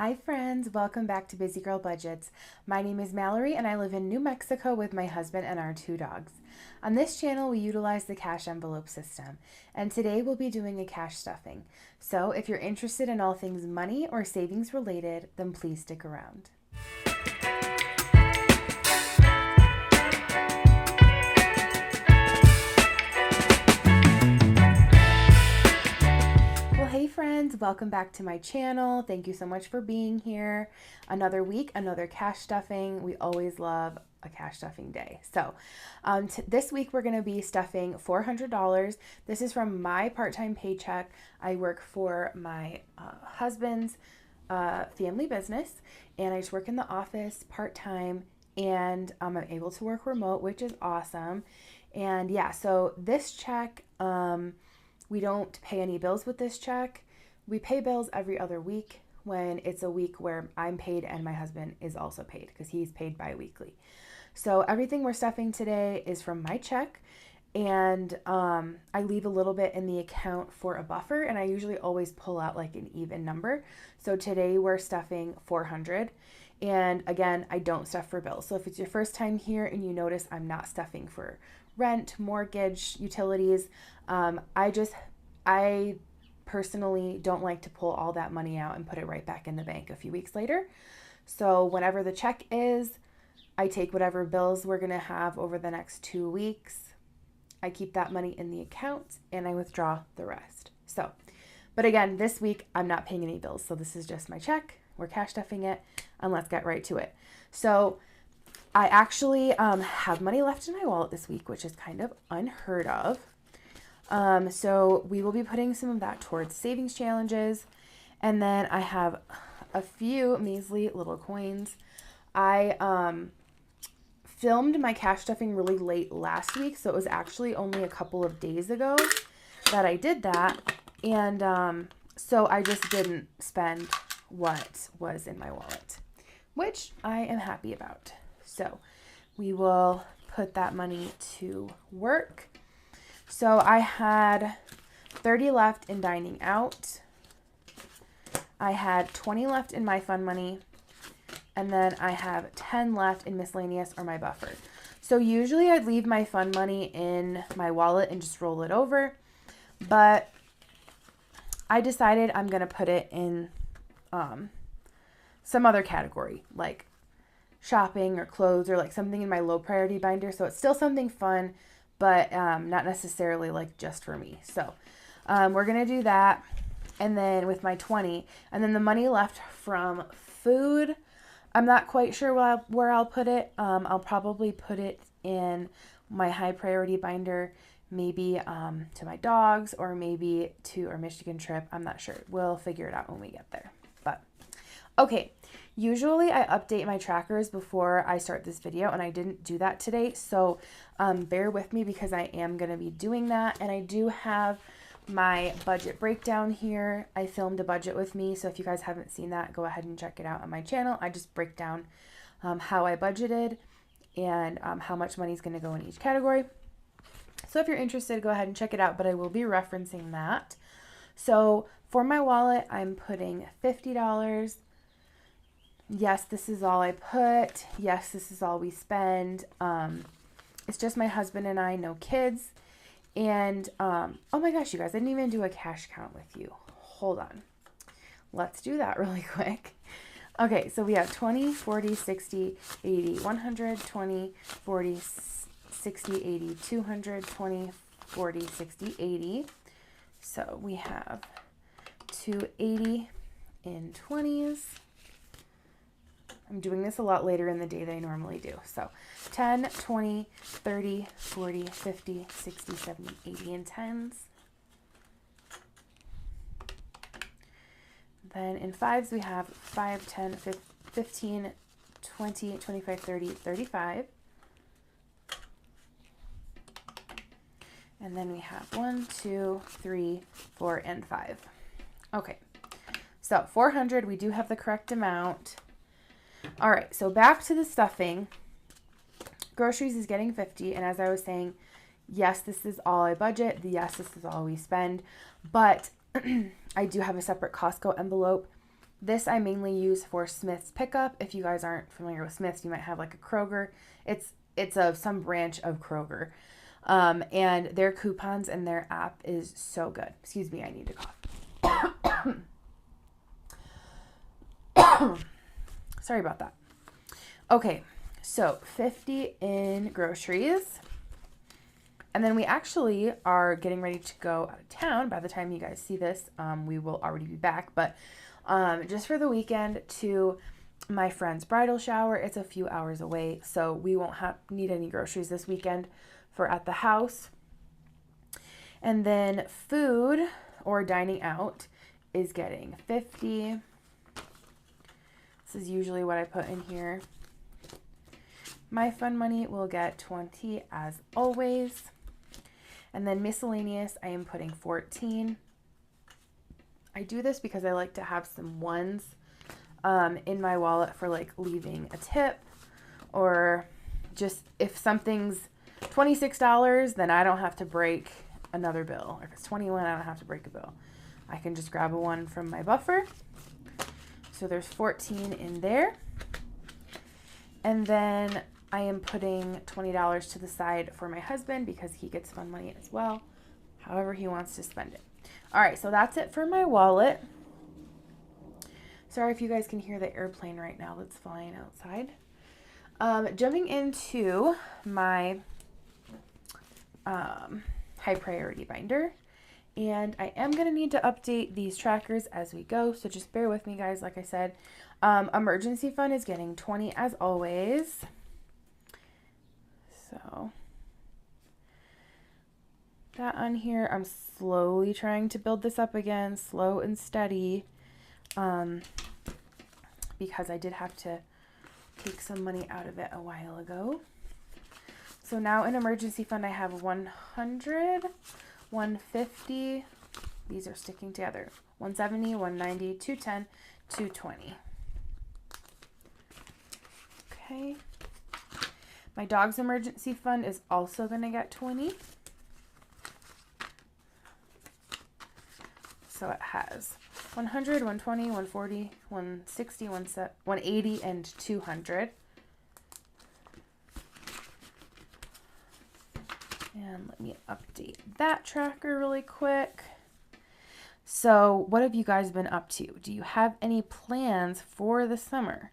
Hi friends, welcome back to Busy Girl Budgets. My name is Mallory and I live in New Mexico with my husband and our 2 dogs. On this channel, we utilize the cash envelope system, and today we'll be doing a cash stuffing. So if you're interested in all things money or savings related, then please stick around. Hey friends, welcome back to my channel. Thank you so much for being here. Another week, another cash stuffing. We always love a cash stuffing day. So this week we're going to be stuffing $400. This is from my part-time paycheck. I work for my husband's family business, and I just work in the office part-time, and I'm able to work remote, which is awesome. And yeah, so this check, we don't pay any bills with this check. We pay bills every other week when it's a week where I'm paid and my husband is also paid because he's paid bi-weekly. So everything we're stuffing today is from my check, and I leave a little bit in the account for a buffer, and I usually always pull out like an even number. So today we're stuffing $400. And again, I don't stuff for bills. So if it's your first time here and you notice I'm not stuffing for rent, mortgage, utilities, I personally don't like to pull all that money out and put it right back in the bank a few weeks later. So whenever the check is, I take whatever bills we're going to have over the next 2 weeks. I keep that money in the account and I withdraw the rest. So, but again, this week I'm not paying any bills. So this is just my check. We're cash stuffing it, and let's get right to it. So I actually have money left in my wallet this week, which is kind of unheard of. So we will be putting some of that towards savings challenges. And then I have a few measly little coins. I filmed my cash stuffing really late last week, so it was actually only a couple of days ago that I did that. And so I just didn't spend what was in my wallet, which I am happy about. So we will put that money to work. So I had 30 left in dining out. I had 20 left in my fun money. And then I have 10 left in miscellaneous or my buffer. So usually I'd leave my fun money in my wallet and just roll it over. But I decided I'm going to put it in some other category, like shopping or clothes, or like something in my low priority binder. So it's still something fun, but not necessarily like just for me. So we're going to do that. And then with my 20, and then the money left from food, I'm not quite sure where I'll put it. I'll probably put it in my high priority binder, maybe to my dogs, or maybe to our Michigan trip. I'm not sure. We'll figure it out when we get there. But okay, usually I update my trackers before I start this video, and I didn't do that today. So bear with me because I am going to be doing that. And I do have my budget breakdown here. I filmed a budget with me, so if you guys haven't seen that, go ahead and check it out on my channel. I just break down how I budgeted and how much money is going to go in each category. So if you're interested, go ahead and check it out, but I will be referencing that. So for my wallet, I'm putting $50. Yes, this is all I put. Yes, this is all we spend. It's just my husband and I, no kids. And, oh my gosh, you guys, I didn't even do a cash count with you. Hold on. Let's do that really quick. Okay, so we have 20, 40, 60, 80, 100, 20, 40, 60, 80, 200, 20, 40, 60, 80. So we have 280 in 20s. I'm doing this a lot later in the day than I normally do. So 10, 20, 30, 40, 50, 60, 70, 80 in 10s. Then in 5s, we have 5, 10, 15, 20, 25, 30, 35. And then we have 1, 2, 3, 4, and 5. Okay, so 400, we do have the correct amount. All right, so back to the stuffing. Groceries is getting 50, and as I was saying, yes, this is all I budget. Yes, this is all we spend, but I do have a separate Costco envelope This I mainly use for Smith's Pickup. If you guys aren't familiar with Smith's, you might have like a Kroger. It's some branch of Kroger. And their coupons and their app is so good. Excuse me, I need to cough. Sorry about that. Okay, so 50 in groceries. And then we actually are getting ready to go out of town. By the time you guys see this, we will already be back. But just for the weekend to my friend's bridal shower. It's a few hours away, so we won't need any groceries this weekend for at the house. And then food or dining out is getting 50. This is usually what I put in here. My fun money will get 20 as always. And then miscellaneous, I am putting 14. I do this because I like to have some ones in my wallet for like leaving a tip, or just if something's $26, then I don't have to break another bill. If it's 21, I don't have to break a bill. I can just grab a one from my buffer. So there's 14 in there. And then I am putting $20 to the side for my husband because he gets fun money as well, however he wants to spend it. All right, so that's it for my wallet. Sorry if you guys can hear the airplane right now that's flying outside. Jumping into my high priority binder. And I am going to need to update these trackers as we go, so just bear with me, guys. Like I said, emergency fund is getting 20 as always. So that on here, I'm slowly trying to build this up again, slow and steady, because I did have to take some money out of it a while ago. So now in emergency fund, I have 100, 150, these are sticking together, 170, 190, 210, 220. Okay. My dog's emergency fund is also going to get 20. So it has 100, 120, 140, 160, 180, and 200. And let me update that tracker really quick. So what have you guys been up to? Do you have any plans for the summer?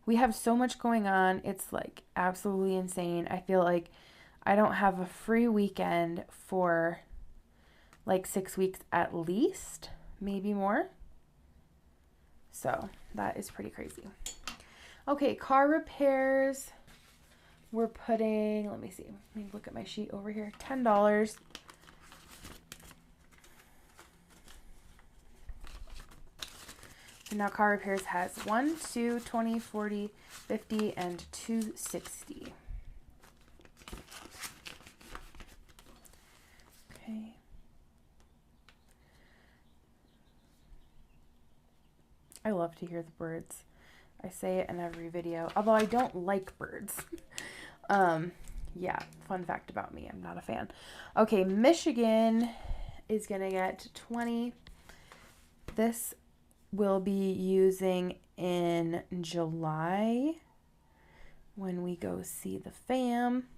We have so much going on. It's like absolutely insane. I feel like I don't have a free weekend for like 6 weeks at least, maybe more. So that is pretty crazy. Okay, car repairs. We're putting, let me see, let me look at my sheet over here, $10. So now car repairs has 1, 2, 20, 40, 50, and 260. Okay. I love to hear the birds. I say it in every video, although I don't like birds. Yeah, fun fact about me, I'm not a fan. Okay, Michigan is gonna get 20. This will be using in July when we go see the fam.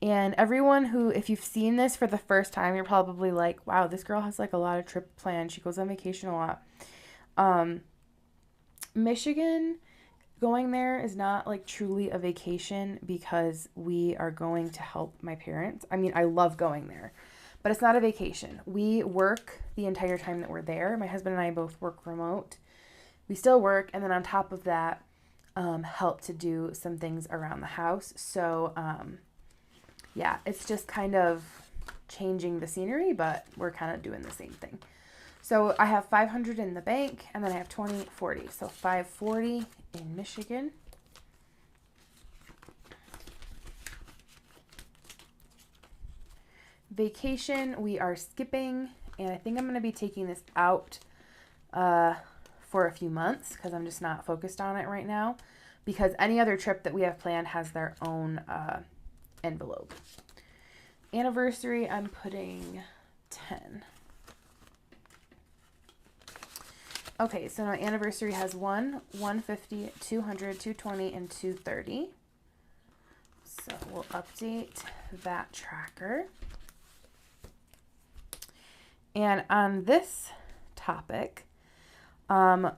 And everyone who, if you've seen this for the first time, you're probably like, wow, this girl has like a lot of trip plans. She goes on vacation a lot. Michigan, going there is not like truly a vacation because we are going to help my parents. I mean, I love going there, but it's not a vacation. We work the entire time that we're there. My husband and I both work remote. We still work, and then on top of that, help to do some things around the house. So, yeah, it's just kind of changing the scenery, but we're kind of doing the same thing. So I have 500 in the bank, and then I have 20, 40. So 540 in Michigan. Vacation, we are skipping, and I think I'm going to be taking this out for a few months because I'm just not focused on it right now, because any other trip that we have planned has their own envelope. Anniversary, I'm putting 10. Okay, so now anniversary has 1, 150, 200, 220, and 230. So we'll update that tracker. And on this topic, I've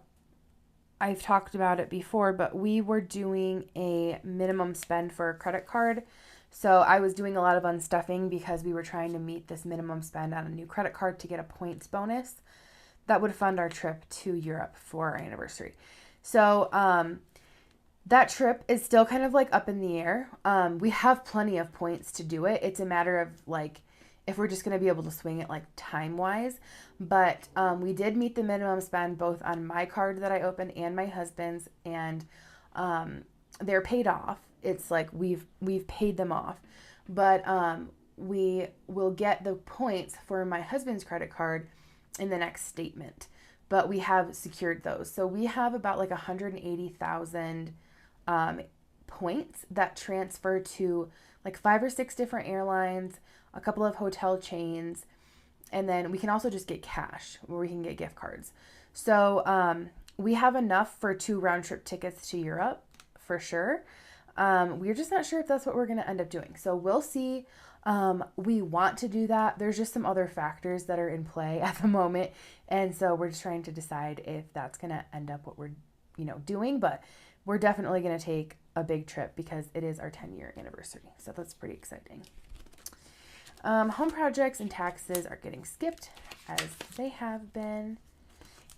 talked about it before, but we were doing a minimum spend for a credit card. So I was doing a lot of unstuffing because we were trying to meet this minimum spend on a new credit card to get a points bonus that would fund our trip to Europe for our anniversary. So that trip is still kind of like up in the air. We have plenty of points to do it. It's a matter of like if we're just going to be able to swing it like time wise. But we did meet the minimum spend both on my card that I opened and my husband's, and they're paid off. It's like we've paid them off, but we will get the points for my husband's credit card in the next statement. But we have secured those, so we have about like 180,000 points that transfer to like 5 or 6 different airlines, a couple of hotel chains, and then we can also just get cash where we can get gift cards. So we have enough for 2 round trip tickets to Europe for sure. We're just not sure if that's what we're going to end up doing. So we'll see. We want to do that. There's just some other factors that are in play at the moment. And so we're just trying to decide if that's going to end up what we're, doing, but we're definitely going to take a big trip because it is our 10-year anniversary. So that's pretty exciting. Home projects and taxes are getting skipped as they have been.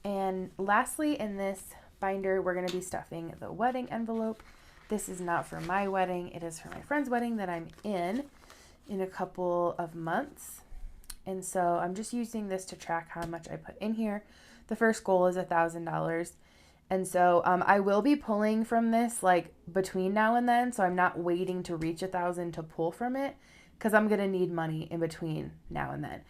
And lastly, in this binder, we're going to be stuffing the wedding envelope. This is not for my wedding. It is for my friend's wedding that I'm in a couple of months. And so I'm just using this to track how much I put in here. The first goal is $1,000. And so I will be pulling from this like between now and then. So I'm not waiting to reach 1,000 to pull from it, because I'm going to need money in between now and then.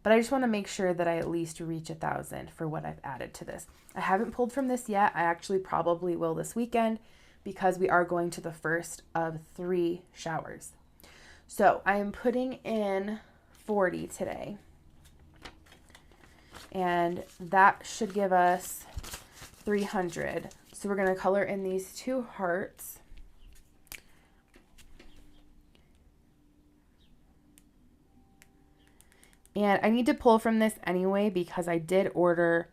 But I just want to make sure that I at least reach 1,000 for what I've added to this. I haven't pulled from this yet. I actually probably will this weekend because we are going to the first of 3 showers. So I am putting in 40 today. And that should give us 300. So we're going to color in these 2 hearts. And I need to pull from this anyway because I did order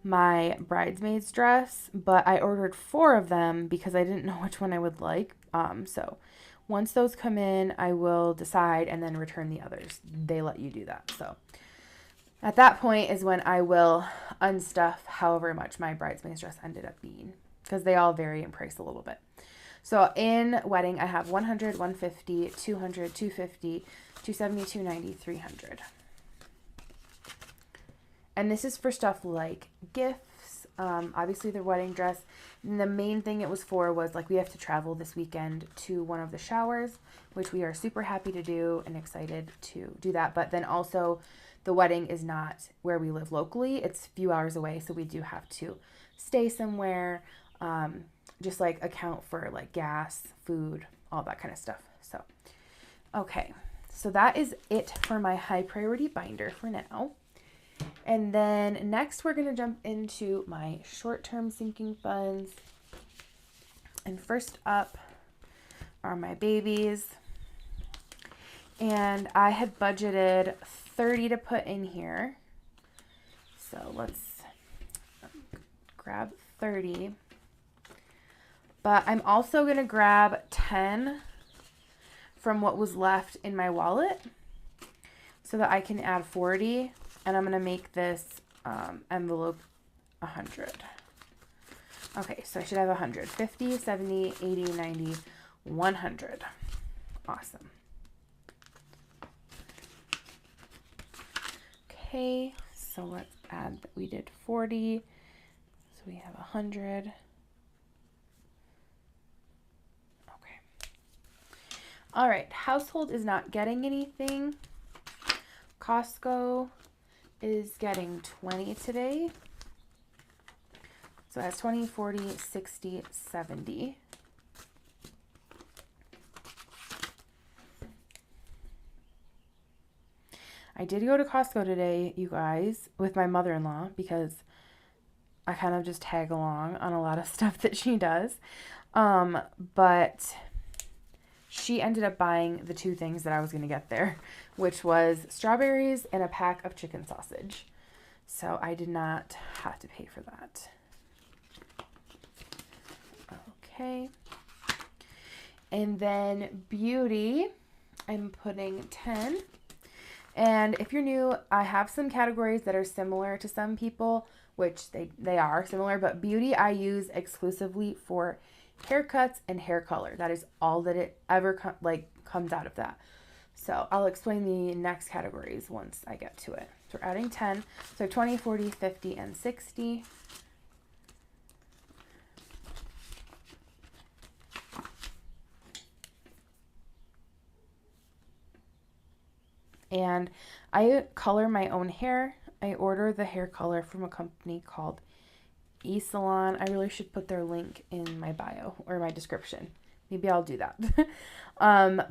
my bridesmaid's dress, but I ordered 4 of them because I didn't know which one I would like. So once those come in, I will decide and then return the others. They let you do that. So at that point is when I will unstuff however much my bridesmaid's dress ended up being, because they all vary in price a little bit. So in wedding, I have 100, 150, 200, 250, 270, 290, 300. And this is for stuff like gifts, obviously the wedding dress. And the main thing it was for was like we have to travel this weekend to one of the showers, which we are super happy to do and excited to do that. But then also the wedding is not where we live locally. It's a few hours away, so we do have to stay somewhere, just like account for like gas, food, all that kind of stuff. So, okay. So that is it for my high priority binder for now. And then next we're going to jump into my short-term sinking funds. And first up are my babies. And I had budgeted 30 to put in here. So let's grab 30. But I'm also going to grab 10 from what was left in my wallet so that I can add 40. And I'm going to make this envelope 100. Okay, so I should have 100. 50, 70, 80, 90, 100. Awesome. Okay, so let's add that we did 40. So we have 100. Okay. All right, household is not getting anything. Costco is getting 20 today. So it has 20, 40, 60, 70. I did go to Costco today, you guys, with my mother-in-law because I kind of just tag along on a lot of stuff that she does. But she ended up buying the 2 things that I was going to get there, which was strawberries and a pack of chicken sausage. So I did not have to pay for that. Okay. And then beauty, I'm putting 10. And if you're new, I have some categories that are similar to some people, which they are similar, but beauty I use exclusively for haircuts and hair color. That is all that it ever comes out of that. So I'll explain the next categories once I get to it. So we're adding 10. So 20, 40, 50, and 60. And I color my own hair. I order the hair color from a company called eSalon. I really should put their link in my bio or my description. Maybe I'll do that.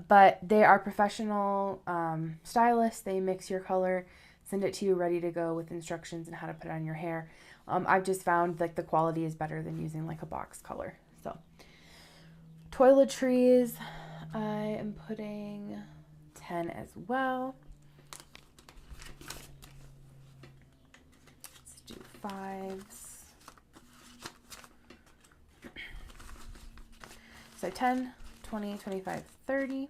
But they are professional stylists. They mix your color, send it to you ready to go with instructions on how to put it on your hair. I've just found like the quality is better than using like a box color. So toiletries, I am putting 10 as well. Let's do 5s. So 10, 20, 25, 30.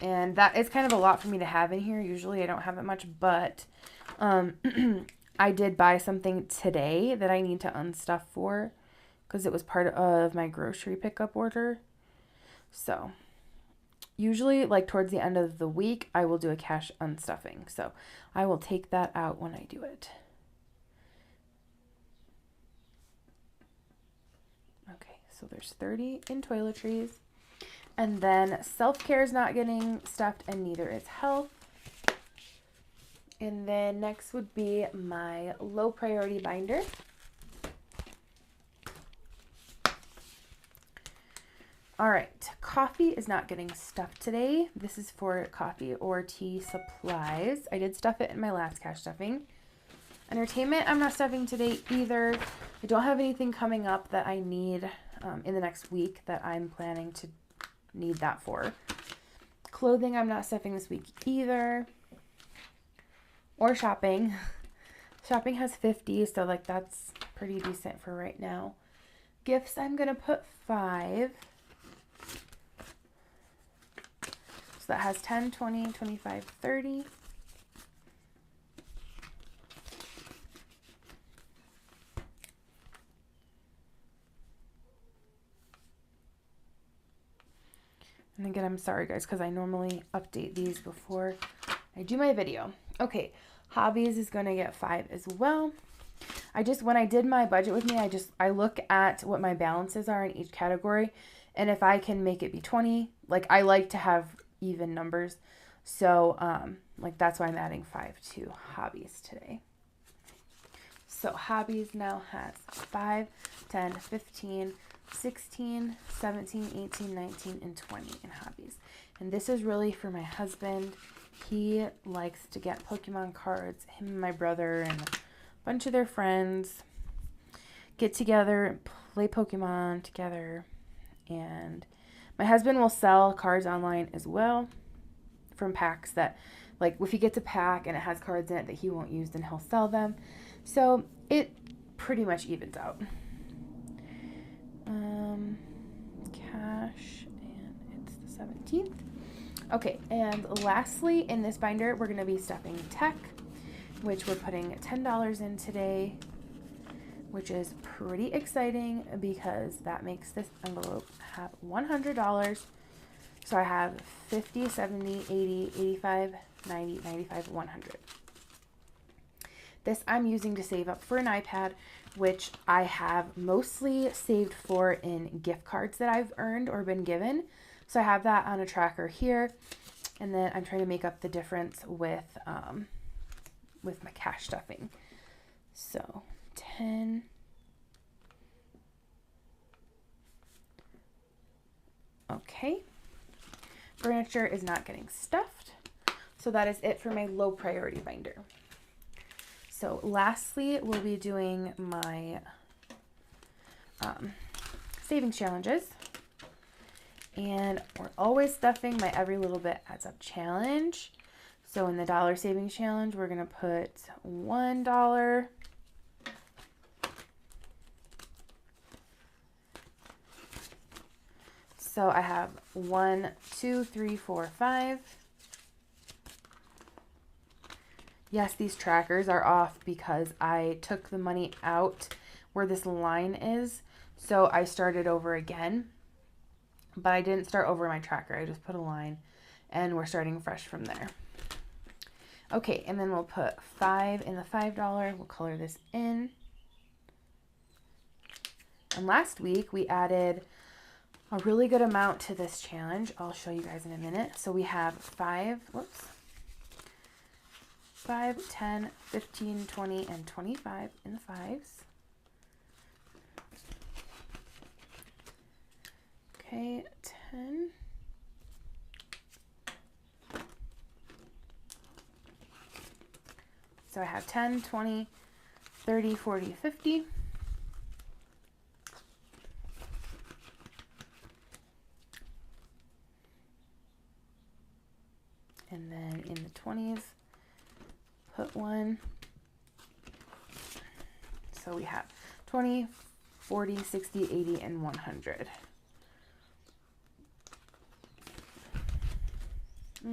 And that is kind of a lot for me to have in here. Usually I don't have that much, but I did buy something today that I need to unstuff for because it was part of my grocery pickup order. So usually like towards the end of the week, I will do a cash unstuffing. So I will take that out when I do it. Okay, so there's 30 in toiletries. And then self-care is not getting stuffed and neither is health. And then next would be my low priority binder. All right, coffee is not getting stuffed today. This is for coffee or tea supplies. I did stuff it in my last cash stuffing. Entertainment, I'm not stuffing today either. I don't have anything coming up that I need in the next week that I'm planning to need that for. Clothing, I'm not stuffing this week either. Or shopping. Shopping has 50, so like that's pretty decent for right now. Gifts, I'm going to put 5. So that has 10, 20, 25, 30. And again, I'm sorry guys, because I normally update these before I do my video. Okay, hobbies is going to get 5 as well. When I did my budget with me, I look at what my balances are in each category. And if I can make it be 20, like I like to have even numbers. So like that's why I'm adding 5 to hobbies today. So hobbies now has 5, 10, 15, 16, 17, 18, 19, and 20 in hobbies. And this is really for my husband. He likes to get Pokemon cards. Him and my brother and a bunch of their friends get together and play Pokemon together. And my husband will sell cards online as well from packs that, like, if he gets a pack and it has cards in it that he won't use, then he'll sell them. So it pretty much evens out. Cash, and it's the 17th. Okay, and lastly, in this binder, we're going to be stuffing tech, which we're putting $10 in today, which is pretty exciting because that makes this envelope have $100. So I have 50, 70, 80, 85, 90, 95, 100. This I'm using to save up for an iPad, which I have mostly saved for in gift cards that I've earned or been given. So I have that on a tracker here. And then I'm trying to make up the difference with my cash stuffing. So 10. Okay. Furniture is not getting stuffed. So that is it for my low priority binder. so lastly, we'll be doing my savings challenges. And we're always stuffing my every little bit adds up challenge. So in the dollar savings challenge, we're going to put $1. So I have 1, 2, 3, 4, 5. Yes, these trackers are off because I took the money out where this line is. So I started over again, but I didn't start over my tracker. I just put a line and we're starting fresh from there. Okay, and then we'll put 5 in the $5. We'll color this in. And last week we added a really good amount to this challenge. I'll show you guys in a minute. So we have 5, 10, 15, 20, and 25 in the 5s. Okay, 10. So I have 10, 20, 30, 40, 50. And then in the 20s, put 1. So we have 20, 40, 60, 80, and 100.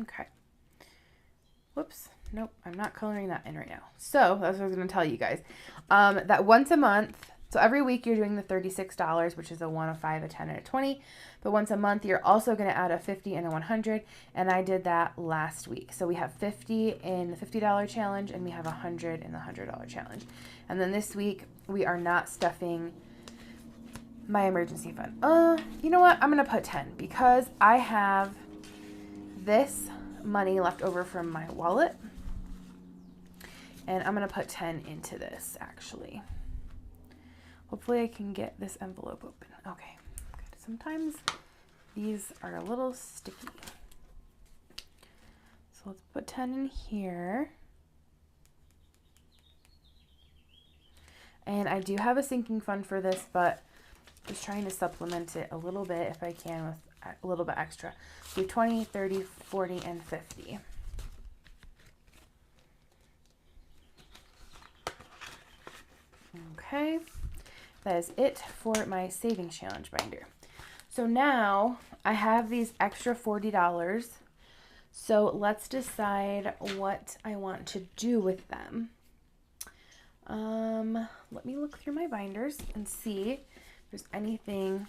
Okay. Whoops. Nope, I'm not coloring that in right now. So that's what I was going to tell you guys. That once a month, so every week you're doing the $36, which is a 1, a 5, a 10, and a 20. But once a month, you're also going to add a 50 and a 100. And I did that last week. So we have 50 in the $50 challenge and we have 100 in the $100 challenge. And then this week, we are not stuffing my emergency fund. You know what? I'm going to put 10 because I have this money left over from my wallet. And I'm going to put 10 into this, actually. Hopefully I can get this envelope open. Okay, good. Sometimes these are a little sticky. So let's put 10 in here. And I do have a sinking fund for this, but just trying to supplement it a little bit if I can with a little bit extra. Do 20, 30, 40, and 50. Okay, that is it for my savings challenge binder. So now I have these extra $40. So let's decide what I want to do with them. Let me look through my binders and see if there's anything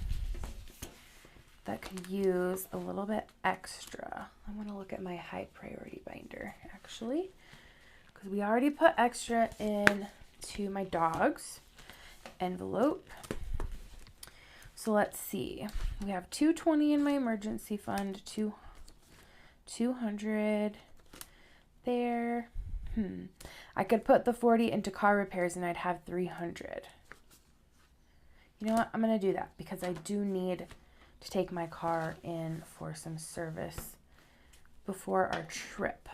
that could use a little bit extra. I want to look at my high priority binder actually, because we already put extra in to my dog's envelope. So let's see. We have 220 in my emergency fund, 200 there. I could put the 40 into car repairs and I'd have 300. You know what? I'm going to do that because I do need to take my car in for some service before our trip.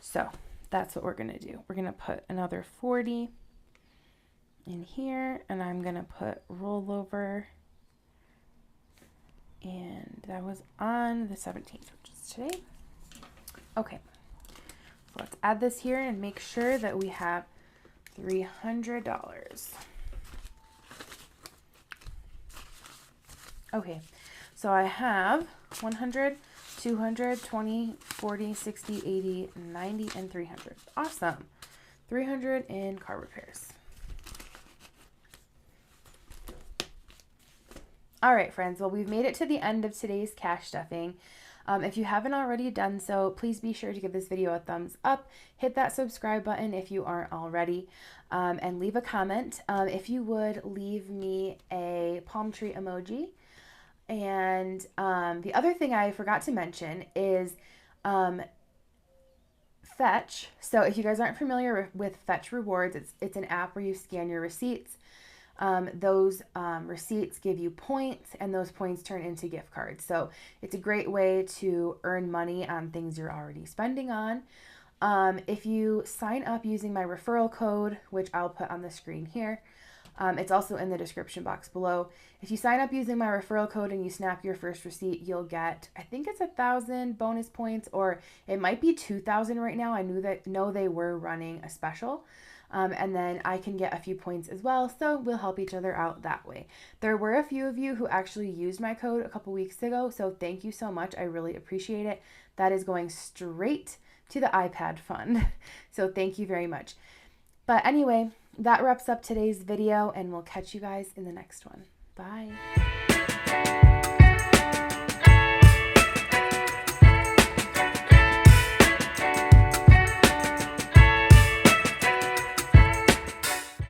So that's what we're going to do. We're going to put another 40 in here, and I'm going to put rollover, and that was on the 17th, which is today. Okay, so let's add this here and make sure that we have $300. Okay, so I have 100, 200, 20, 40, 60, 80, 90, and 300. Awesome. 300 in car repairs. All right, friends. Well, we've made it to the end of today's cash stuffing. If you haven't already done so, please be sure to give this video a thumbs up. Hit that subscribe button if you aren't already, and leave a comment. If you would, leave me a palm tree emoji. And the other thing I forgot to mention is Fetch. So if you guys aren't familiar with Fetch Rewards, it's an app where you scan your receipts. Those receipts give you points, and those points turn into gift cards. So it's a great way to earn money on things you're already spending on. If you sign up using my referral code, which I'll put on the screen here, it's also in the description box below. If you sign up using my referral code and you snap your first receipt, you'll get, I think it's 1,000 bonus points, or it might be 2,000 right now. I know they were running a special. And then I can get a few points as well, so we'll help each other out that way. There were a few of you who actually used my code a couple weeks ago, so thank you so much. I really appreciate it. That is going straight to the iPad fund, so thank you very much. But anyway, that wraps up today's video, and we'll catch you guys in the next one. Bye.